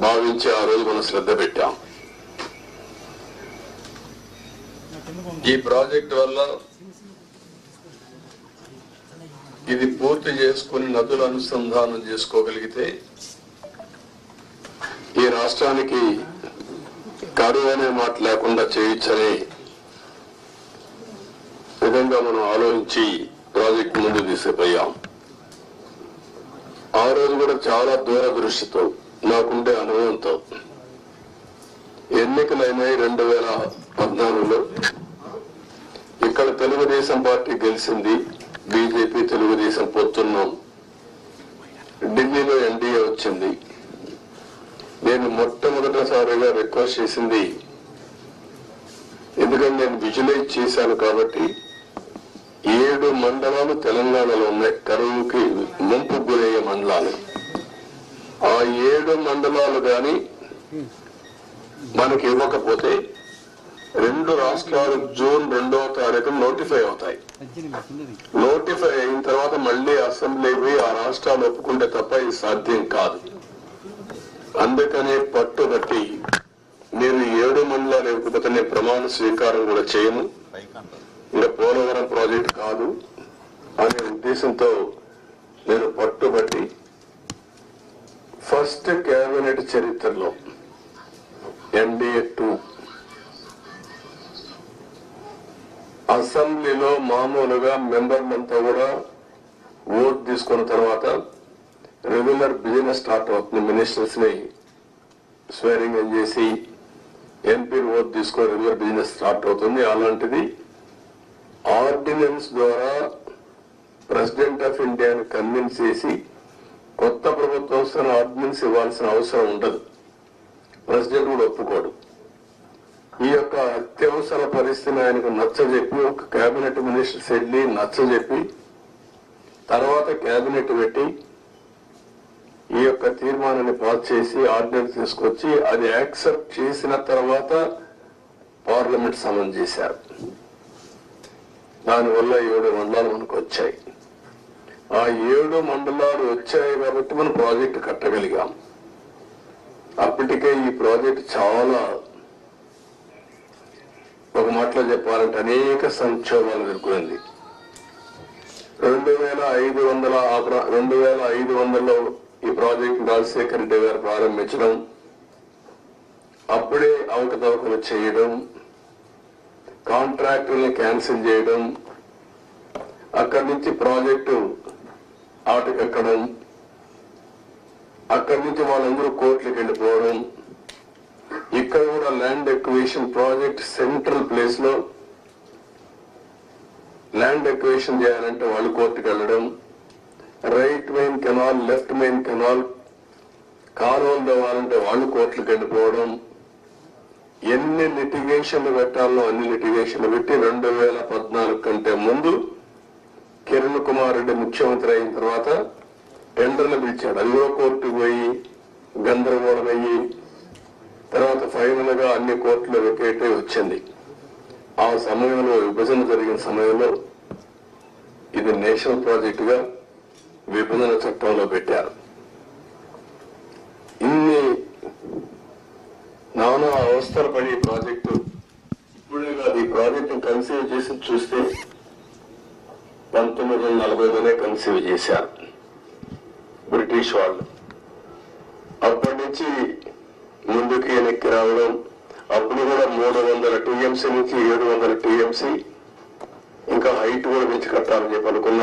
భావించి ఆ రోజు మనం శ్రద్ధ పెట్టాం. ఈ ప్రాజెక్ట్ వల్ల ఇది పూర్తి చేసుకుని నదుల అనుసంధానం చేసుకోగలిగితే ఈ రాష్ట్రానికి కరువు అనే మాట లేకుండా చేయొచ్చనే విధంగా మనం ఆలోచించి ప్రాజెక్ట్ ముందు తీసుకుపోయాం. ఆ రోజు కూడా చాలా దూరదృష్టితో నాకుండే అనుభవంతో ఎన్నికలైనాయి 2014లో. ఇక్కడ తెలుగుదేశం పార్టీ గెలిచింది, బీజేపీ తెలుగుదేశం పొత్తున్నాం. ఢిల్లీలో ఎన్డీఏ వచ్చింది. నేను మొట్టమొదటిసారిగా రిక్వెస్ట్ చేసింది, ఎందుకంటే నేను విజువలైజ్ చేశాను కాబట్టి 7 మండలాలు తెలంగాణలో ఉన్నాయి కరువుకి ముంపు గురయ్యే మండలాలు. ఆ 7 మండలాలు గాని మనకి ఇవ్వకపోతే 2 రాష్ట్రాలు జూన్ 2వ తారీఖు నోటిఫై అవుతాయి. నోటిఫై అయిన తర్వాత మళ్లీ అసెంబ్లీ పోయి ఆ రాష్ట్రాలు ఒప్పుకుంటే తప్ప ఇది సాధ్యం కాదు. అందుకనే పట్టుబట్టి మీరు 7 మండలాలు ఇవ్వకపోతే నేను ప్రమాణ స్వీకారం కూడా చేయను, ఇంకా పోలవరం ప్రాజెక్ట్ కాదు అనే ఉద్దేశంతో నేను పట్టుబట్టి ఫస్ట్ కేబినెట్ చరిత్రలో ఎన్డీఏ 2 అసెంబ్లీలో మామూలుగా మెంబర్లంతా కూడా ఓట్ తీసుకున్న తర్వాత రెగ్యులర్ బిజినెస్ స్టార్ట్ అవుతుంది. మినిస్టర్స్ ని స్వేరింగ్ ఇన్ చేసి ఎంపీ ఓట్ తీసుకొని రెగ్యులర్ బిజినెస్ స్టార్ట్ అవుతుంది. అలాంటిది ఆర్డినెన్స్ ద్వారా ప్రెసిడెంట్ ఆఫ్ ఇండియాని కన్విన్స్ చేసి కొత్త ప్రభుత్వం ఆర్డినెన్స్ ఇవ్వాల్సిన అవసరం ఉండదు. ప్రెసిడెంట్ కూడా ఒప్పుకోడు. ఈ యొక్క అత్యవసర పరిస్థితిని ఆయనకు నచ్చజెప్పి ఒక కేబినెట్ మినిస్టర్స్ వెళ్ళి నచ్చజెప్పి తర్వాత కేబినెట్ పెట్టి ఈ యొక్క తీర్మానాన్ని పాస్ చేసి ఆర్డినెన్స్ తీసుకొచ్చి అది యాక్సెప్ట్ చేసిన తర్వాత పార్లమెంట్ సమన్ చేశారు. దానివల్ల 7 మండలాలు మనకు వచ్చాయి. ఆ 7 మండలాలు వచ్చాయి కాబట్టి మనం ప్రాజెక్టు కట్టగలిగాం. అప్పటికే ఈ ప్రాజెక్టు చాలా, ఒక మాటలో చెప్పాలంటే అనేక సంక్షోభాలు ఎదుర్కొంది. 2500లో ఈ ప్రాజెక్టు రాజశేఖర రెడ్డి గారు ప్రారంభించడం, అప్పుడే అవకతవకలు చేయడం, కాంట్రాక్టుల్ని క్యాన్సిల్ చేయడం, అక్కడి నుంచి ప్రాజెక్టు ఆటకెక్కడం, అక్కడి నుంచి వాళ్ళందరూ కోర్టులకు వెళ్ళిపోవడం, ఇక్కడ కూడా land acquisition project central place లో ల్యాండ్ ఎక్విజిషన్ చేయాలంటే వాళ్ళు కోర్టుకు వెళ్ళడం, right main canal left main canal కాలువలు తవ్వాలంటే వాళ్ళు కోర్టులకు వెళ్ళిపోవడం, ఎన్ని లిటిగేషన్లు పెట్టాలో అన్ని లిటిగేషన్లు పెట్టి 2014 కంటే ముందు కిరణ్ కుమార్ రెడ్డి ముఖ్యమంత్రి అయిన తర్వాత టెండర్లు పిలిచాడు. అదిగో కోర్టుకు పోయి గందరగోళం అయ్యి తర్వాత ఫైనల్ గా అన్ని కోర్టులు వెకేట్ వచ్చింది. ఆ సమయంలో విభజన జరిగిన సమయంలో ఇది నేషనల్ ప్రాజెక్ట్ గా విభజన చట్టంలో పెట్టారు. ఇన్ని నానా అవస్థలు పడి ప్రాజెక్టు ఇప్పుడే కాదు, ఈ ప్రాజెక్టు కన్సీవ్ చేసి చూస్తే 1940లోనే కన్సీవ్ చేశారు బ్రిటిష్ వాళ్ళు. అప్పటి నుంచి ముందుకు వెనక్కి రావడం, అప్పుడు కూడా 300 టీఎంసీ నుంచి 700 టీఎంసీ ఇంకా హైట్ కూడా పెంచి కట్టాలని చెప్పి అనుకున్నారు.